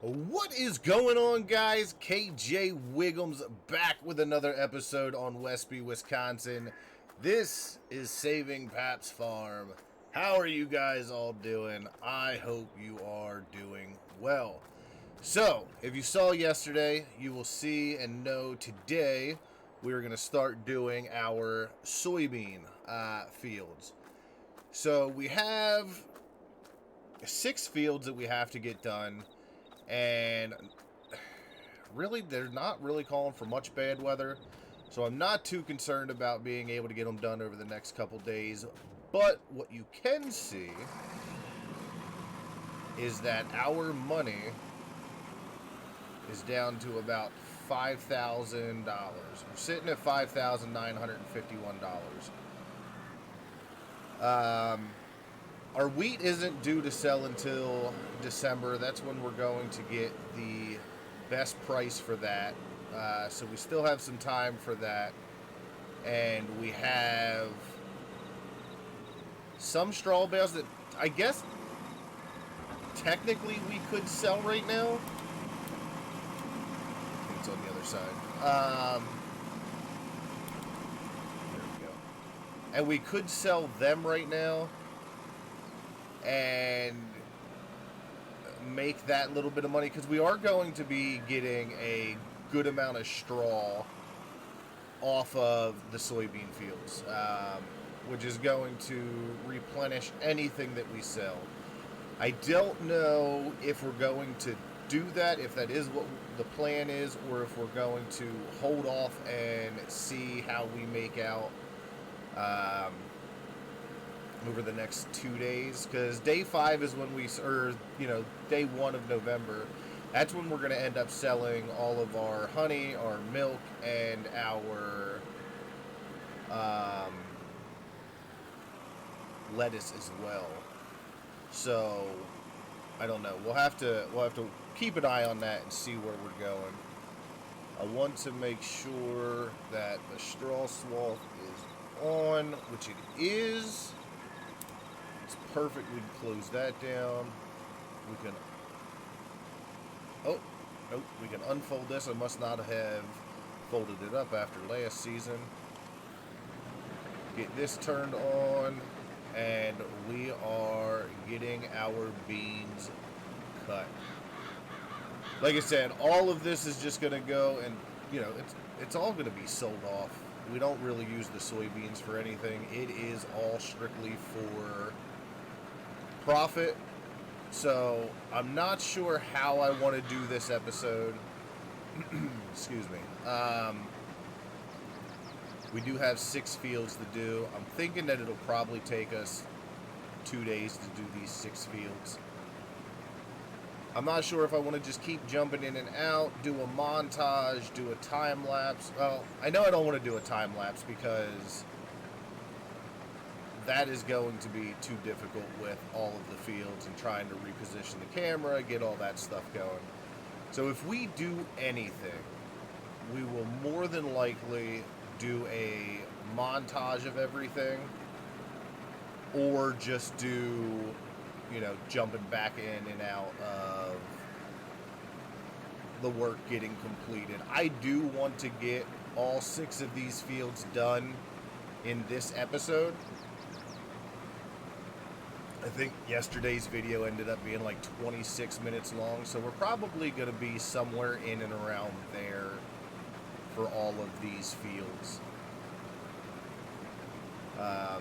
What is going on, guys? KJ Wiggums back with another episode on Westby, Wisconsin. This is Saving Paps Farm. How are you guys all doing? I hope you are doing well. So, if you saw yesterday, you will see and know today we're going to start doing our soybean fields. So, we have 6 fields that we have to get done. And really, they're not really calling for much bad weather. So I'm not too concerned about being able to get them done over the next couple days. But what you can see is that our money is down to about $5,000. We're sitting at $5,951. Our wheat isn't due to sell until December. That's when we're going to get the best price for that. So we still have some time for that. And we have some straw bales that I guess technically we could sell right now. It's on the other side. There we go. And we could sell them right now and make that little bit of money, because we are going to be getting a good amount of straw off of the soybean fields, which is going to replenish anything that we sell. I don't know if we're going to do that, if that is what the plan is, or if we're going to hold off and see how we make out over the next 2 days, because day 5 is when day 1 of November. That's when we're going to end up selling all of our honey, our milk, and our lettuce as well. So I don't know. We'll have to keep an eye on that and see where we're going. I want to make sure that the straw swath is on, which it is. Perfect. We can close that down. We can we can unfold this. I must not have folded it up after last season. Get this turned on, and we are getting our beans cut. Like I said, all of this is just going to go, and it's all going to be sold off. We don't really use the soybeans for anything. It is all strictly for profit. So I'm not sure how I want to do this episode. Excuse me. We do have 6 fields to do. I'm thinking that it'll probably take us 2 days to do these 6 fields. I'm not sure if I want to just keep jumping in and out, do a montage, do a time lapse. Well, I know I don't want to do a time lapse because that is going to be too difficult with all of the fields and trying to reposition the camera, get all that stuff going. So if we do anything, we will more than likely do a montage of everything, or just do, jumping back in and out of the work getting completed. I do want to get all 6 of these fields done in this episode. I think yesterday's video ended up being like 26 minutes long, so we're probably going to be somewhere in and around there for all of these fields. I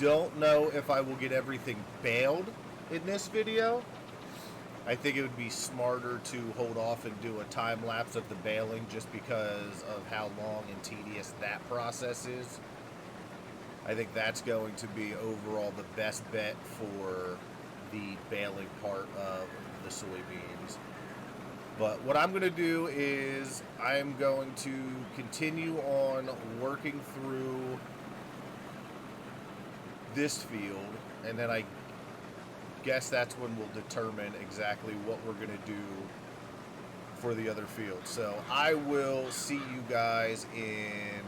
don't know if I will get everything baled in this video. I think it would be smarter to hold off and do a time lapse of the baling, just because of how long and tedious that process is. I think that's going to be overall the best bet for the baling part of the soybeans. But what I'm going to do is I'm going to continue on working through this field, and then I guess that's when we'll determine exactly what we're going to do for the other field. So I will see you guys in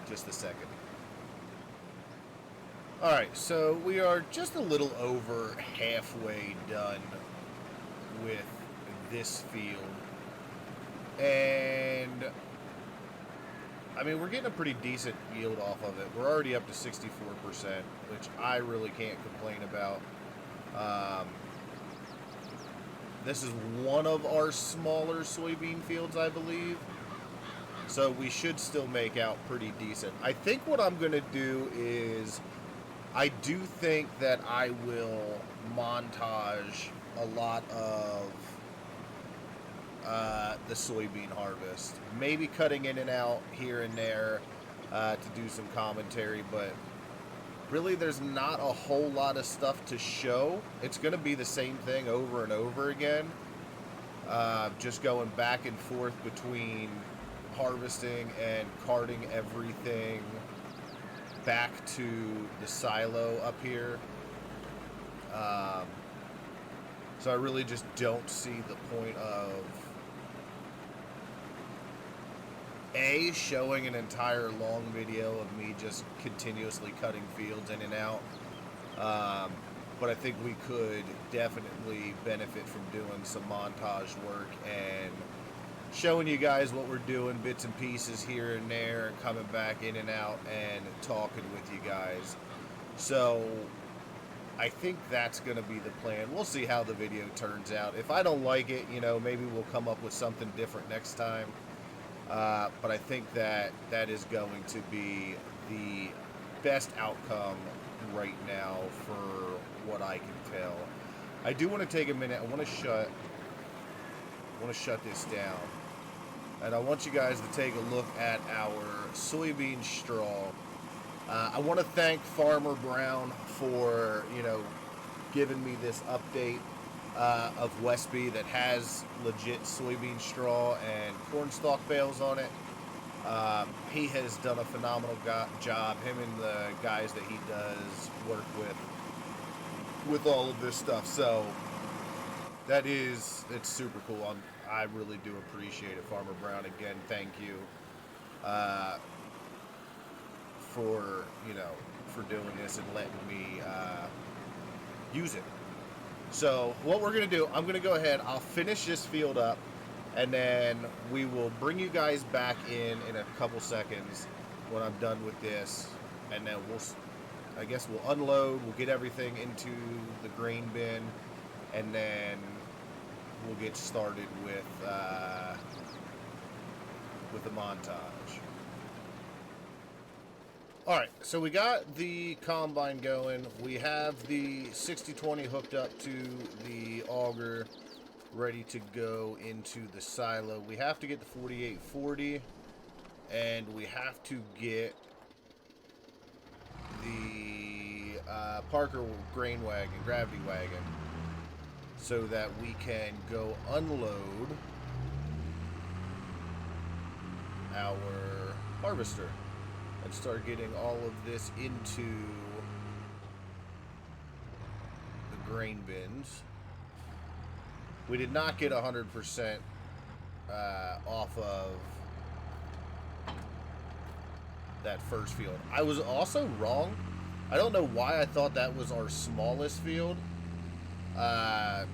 just a second. Alright, so we are just a little over halfway done with this field. And, I mean, we're getting a pretty decent yield off of it. We're already up to 64%, which I really can't complain about. This is one of our smaller soybean fields, I believe. So we should still make out pretty decent. I think what I'm going to do is, I do think that I will montage a lot of the soybean harvest. Maybe cutting in and out here and there to do some commentary, but really there's not a whole lot of stuff to show. It's going to be the same thing over and over again. Just going back and forth between harvesting and carting everything back to the silo up here. So I really just don't see the point of showing an entire long video of me just continuously cutting fields in and out. But I think we could definitely benefit from doing some montage work and showing you guys what we're doing, bits and pieces here and there, and coming back in and out and talking with you guys. So I think that's going to be the plan. We'll see how the video turns out. If I don't like it, you know, maybe we'll come up with something different next time. But I think that that is going to be the best outcome right now for what I can tell. I do want to take a minute. I want to shut this down. And I want you guys to take a look at our soybean straw. I want to thank Farmer Brown for, you know, giving me this update of Westby that has legit soybean straw and corn stalk bales on it. He has done a phenomenal job. Him and the guys that he does work with all of this stuff. So it's super cool. I really do appreciate it, Farmer Brown. Again, thank you for doing this and letting me use it. So what we're gonna do, I'm gonna go ahead. I'll finish this field up, and then we will bring you guys back in a couple seconds when I'm done with this, and then I guess we'll unload. We'll get everything into the grain bin, and then we'll get started with the montage. Alright, so we got the combine going. We have the 6020 hooked up to the auger, ready to go into the silo. We have to get the 4840, and we have to get the Parker grain wagon, gravity wagon, so that we can go unload our harvester and start getting all of this into the grain bins. We did not get 100% off of that first field. I was also wrong. I don't know why I thought that was our smallest field. Our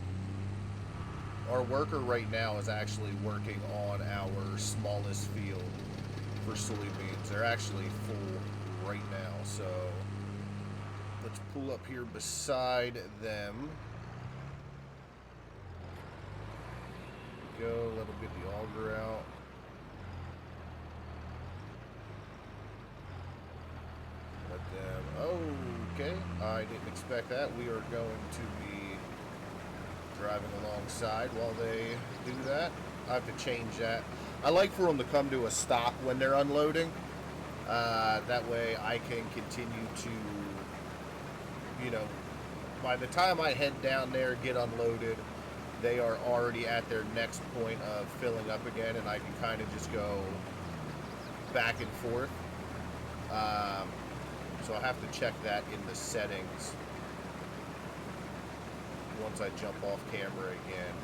worker right now is actually working on our smallest field for soybeans. They're actually full right now, so let's pull up here beside them. Go, let them get the auger out. Let them, okay, I didn't expect that. We are going to be driving alongside while they do that. I have to change that. I like for them to come to a stop when they're unloading. That way I can continue to, you know, by the time I head down there, get unloaded, they are already at their next point of filling up again, and I can kind of just go back and forth. So I have to check that in the settings once I jump off camera again.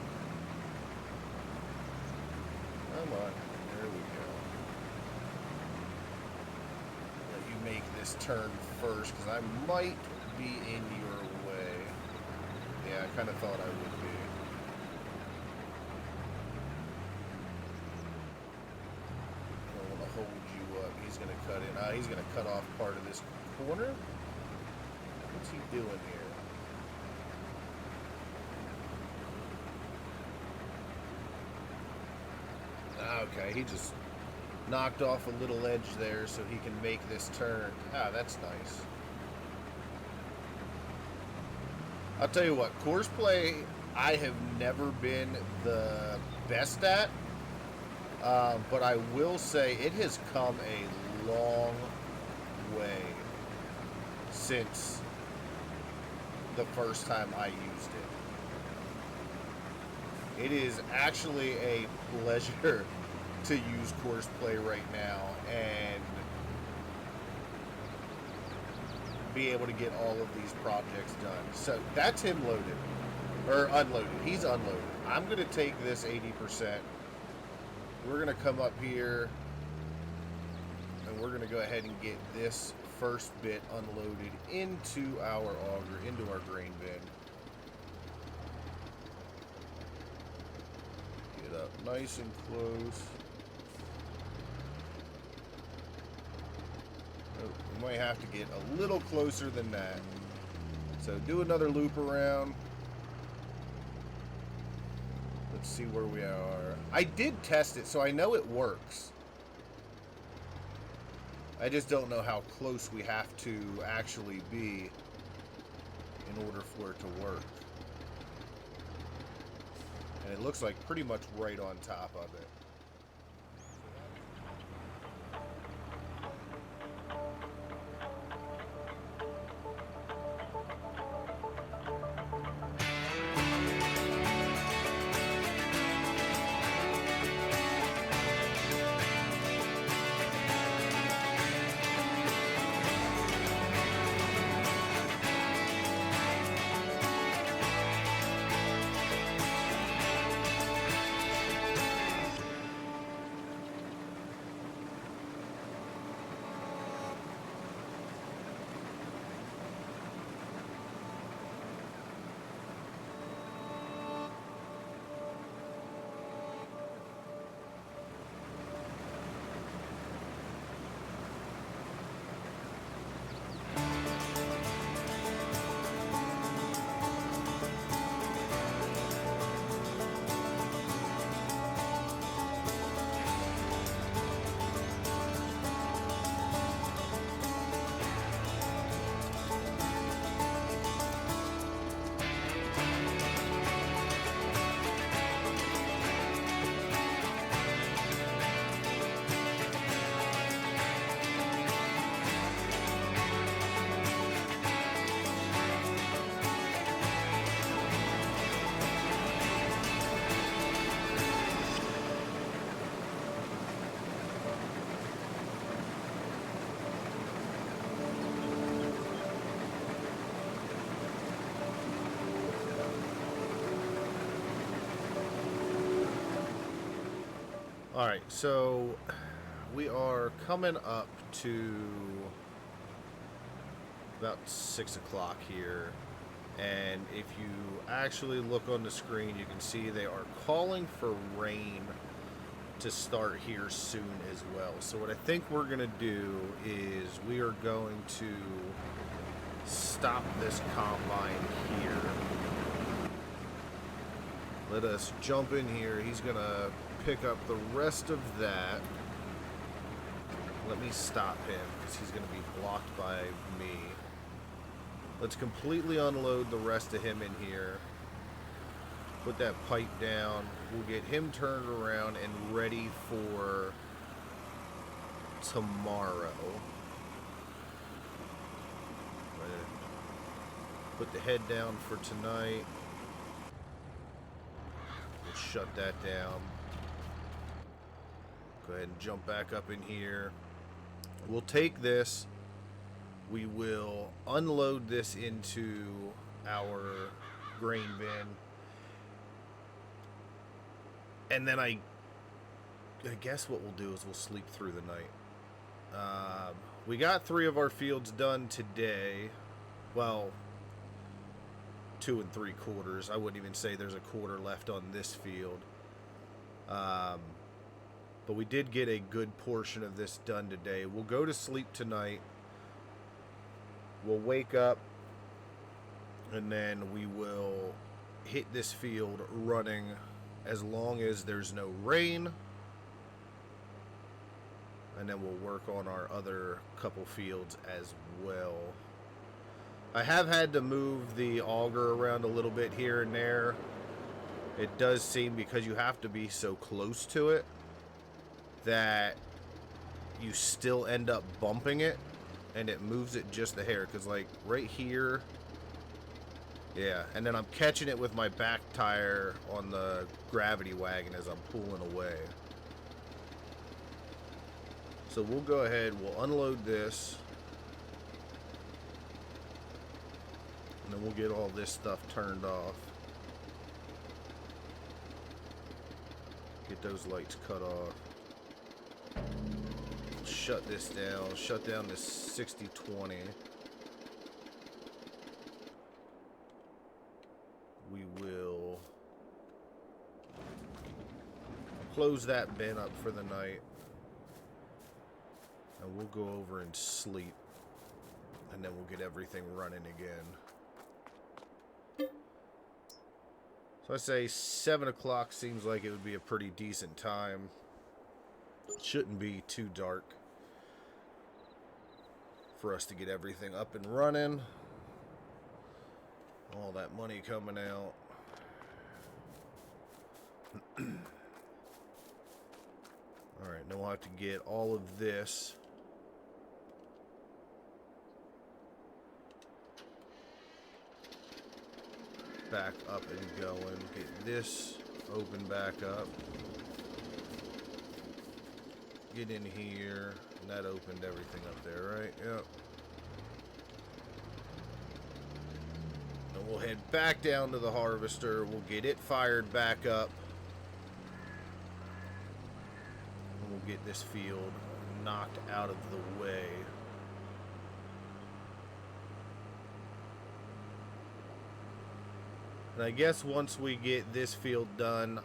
Come on, there we go. Let you make this turn first because I might be in your way. Yeah, I kind of thought I would be. I don't want to hold you up. He's going to cut in. He's going to cut off part of this corner. What's he doing here? Okay, he just knocked off a little edge there so he can make this turn. Ah, that's nice. I'll tell you what, course play I have never been the best at, but I will say it has come a long way since the first time I used it. It is actually a pleasure to use course play right now and be able to get all of these projects done. So that's him loaded or unloaded. He's unloaded. I'm going to take this 80%. We're going to come up here and we're going to go ahead and get this first bit unloaded into our auger, into our grain bin. Get up nice and close. We might have to get a little closer than that. So do another loop around. Let's see where we are. I did test it, so I know it works. I just don't know how close we have to actually be in order for it to work. And it looks like pretty much right on top of it. Alright, so we are coming up to about 6 o'clock here, and if you actually look on the screen, you can see they are calling for rain to start here soon as well. So what I think we're going to do is we are going to stop this combine here. Let us jump in here. He's going to pick up the rest of that. Let me stop him because he's going to be blocked by me. Let's completely unload the rest of him in here. Put that pipe down. We'll get him turned around and ready for tomorrow. Put the head down for tonight. We'll shut that down. Go ahead and jump back up in here. We'll take this. We will unload this into our grain bin. And then I guess what we'll do is we'll sleep through the night. we got 3 of our fields done today. Well, 2 3/4. I wouldn't even say there's a quarter left on this field. But we did get a good portion of this done today. We'll go to sleep tonight. We'll wake up, and then we will hit this field running as long as there's no rain. And then we'll work on our other couple fields as well. I have had to move the auger around a little bit here and there. It does seem, because you have to be so close to it, that you still end up bumping it, and it moves it just a hair. Because like right here, yeah, and then I'm catching it with my back tire on the gravity wagon as I'm pulling away. So we'll go ahead, we'll unload this, and then we'll get all this stuff turned off. Get those lights cut off. Shut this down. Shut down this 60/20. We will close that bin up for the night. And we'll go over and sleep. And then we'll get everything running again. So I say 7 o'clock seems like it would be a pretty decent time. It shouldn't be too dark for us to get everything up and running. All that money coming out. Alright, now we'll have to get all of this back up and going. Get this open back up. Get in here. And that opened everything up there, right? Yep. And we'll head back down to the harvester. We'll get it fired back up. And we'll get this field knocked out of the way. And I guess once we get this field done,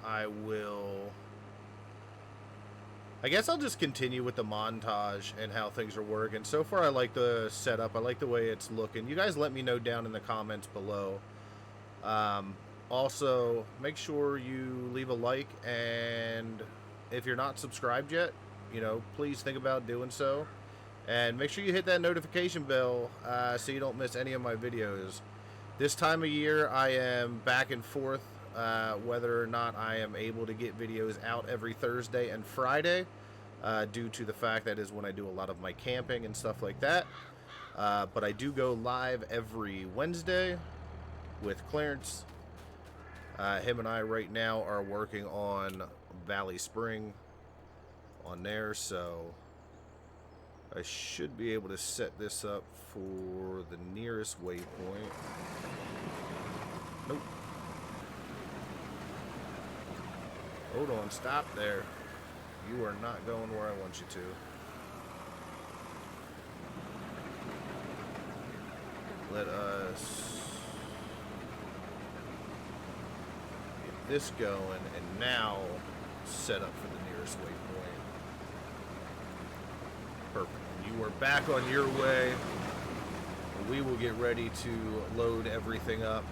I guess I'll just continue with the montage and how things are working. So far, I like the setup. I like the way it's looking. You guys let me know down in the comments below. Also, make sure you leave a like, and if you're not subscribed yet, you know, please think about doing so. And make sure you hit that notification bell so you don't miss any of my videos. This time of year, I am back and forth whether or not I am able to get videos out every Thursday and Friday due to the fact that is when I do a lot of my camping and stuff like that. But I do go live every Wednesday with Clarence. Him and I right now are working on Valley Spring on there, so I should be able to set this up for the nearest waypoint. Nope. Hold on, stop there. You are not going where I want you to. Let us get this going and now set up for the nearest waypoint. Perfect. You are back on your way. We will get ready to load everything up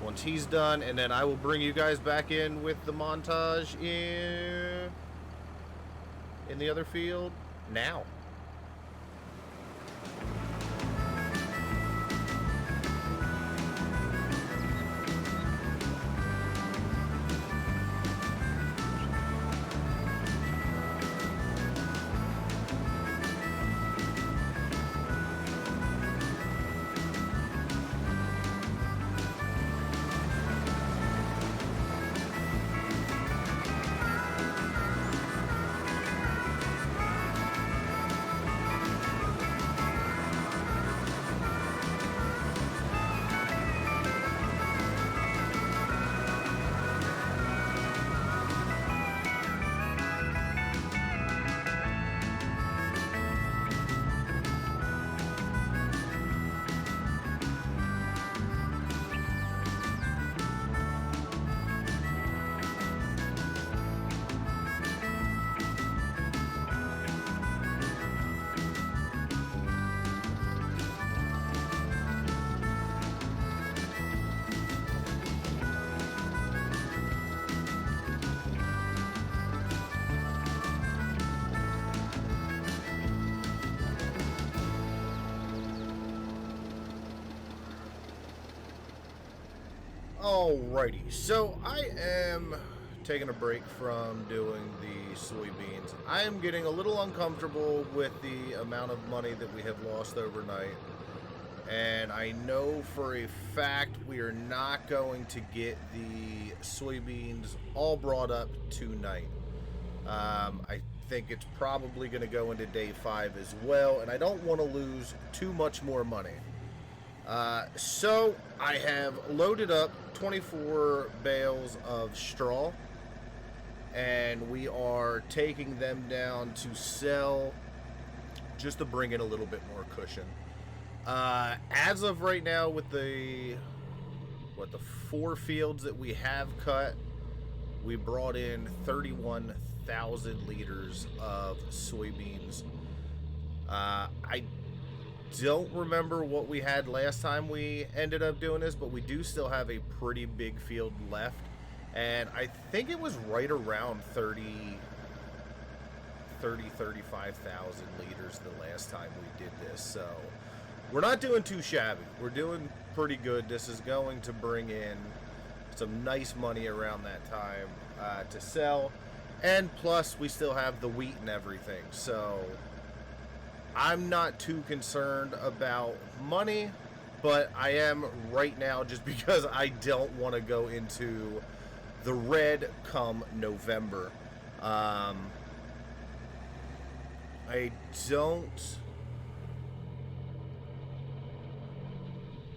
once he's done, and then I will bring you guys back in with the montage in the other field now. Alrighty, so I am taking a break from doing the soybeans. I am getting a little uncomfortable with the amount of money that we have lost overnight. And I know for a fact we are not going to get the soybeans all brought up tonight. I think it's probably going to go into day 5 as well, and I don't want to lose too much more money. So I have loaded up 24 bales of straw, and we are taking them down to sell just to bring in a little bit more cushion. As of right now, with the 4 fields that we have cut, we brought in 31,000 liters of soybeans. I don't remember what we had last time we ended up doing this, but we do still have a pretty big field left, and I think it was right around 35,000 liters the last time we did this. So we're not doing too shabby. We're doing pretty good. This is going to bring in some nice money around that time to sell, and plus we still have the wheat and everything, so I'm not too concerned about money, but I am right now just because I don't want to go into the red come November. I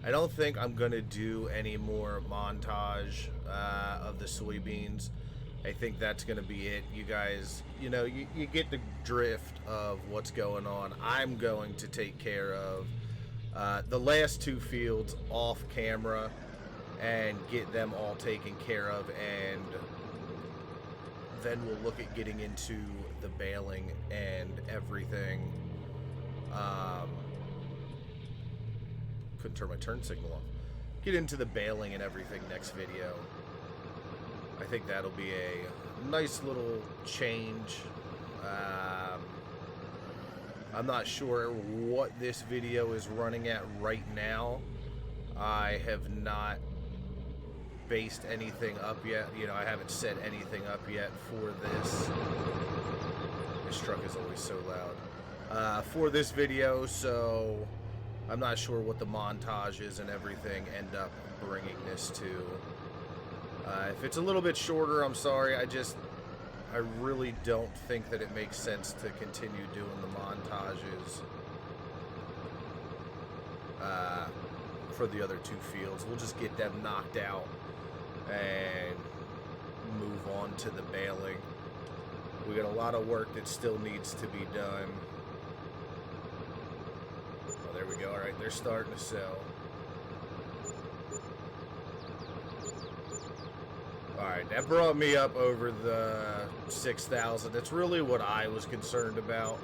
don't think I'm going to do any more montage of the soybeans. I think that's going to be it. You guys, you get the drift of what's going on. I'm going to take care of the last 2 fields off camera and get them all taken care of, and then we'll look at getting into the baling and everything. Couldn't turn my turn signal off. Get into the baling and everything next video. I think that'll be a nice little change. I'm not sure what this video is running at right now. I have not based anything up yet. I haven't set anything up yet for this. This truck is always so loud. For this video, so I'm not sure what the montages and everything end up bringing this to. If it's a little bit shorter, I'm sorry. I really don't think that it makes sense to continue doing the montages for the other 2 fields. We'll just get them knocked out and move on to the baling. We got a lot of work that still needs to be done. Oh, there we go. All right, they're starting to sell. Alright, that brought me up over the 6,000. That's really what I was concerned about.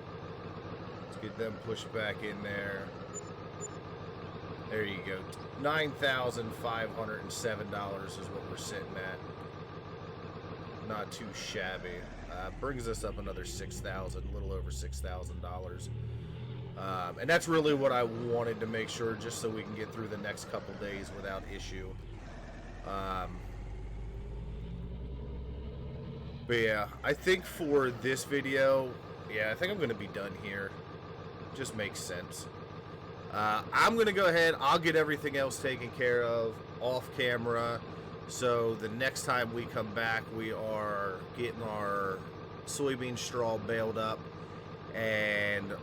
Let's get them pushed back in there. There you go. $9,507 is what we're sitting at. Not too shabby. Brings us up another 6,000, a little over $6,000. And that's really what I wanted to make sure, just so we can get through the next couple days without issue. But yeah, I think for this video, I think I'm going to be done here. Just makes sense. I'm going to go ahead. I'll get everything else taken care of off camera. So the next time we come back, we are getting our soybean straw baled up. And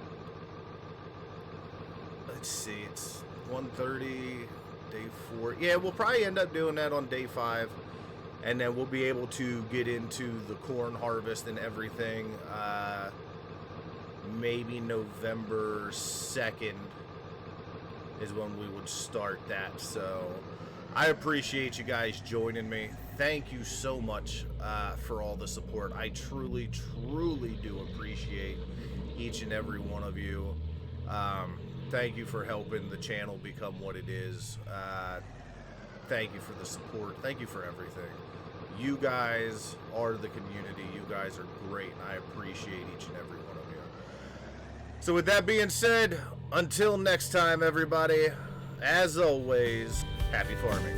let's see, it's 1:30, day 4. Yeah, we'll probably end up doing that on day 5. And then we'll be able to get into the corn harvest and everything. Maybe November 2nd is when we would start that. So I appreciate you guys joining me. Thank you so much for all the support. I truly, truly do appreciate each and every one of you. Thank you for helping the channel become what it is. Thank you for the support. Thank you for everything. You guys are the community. You guys are great, and I appreciate each and every one of you. So with that being said, until next time, everybody, as always, happy farming.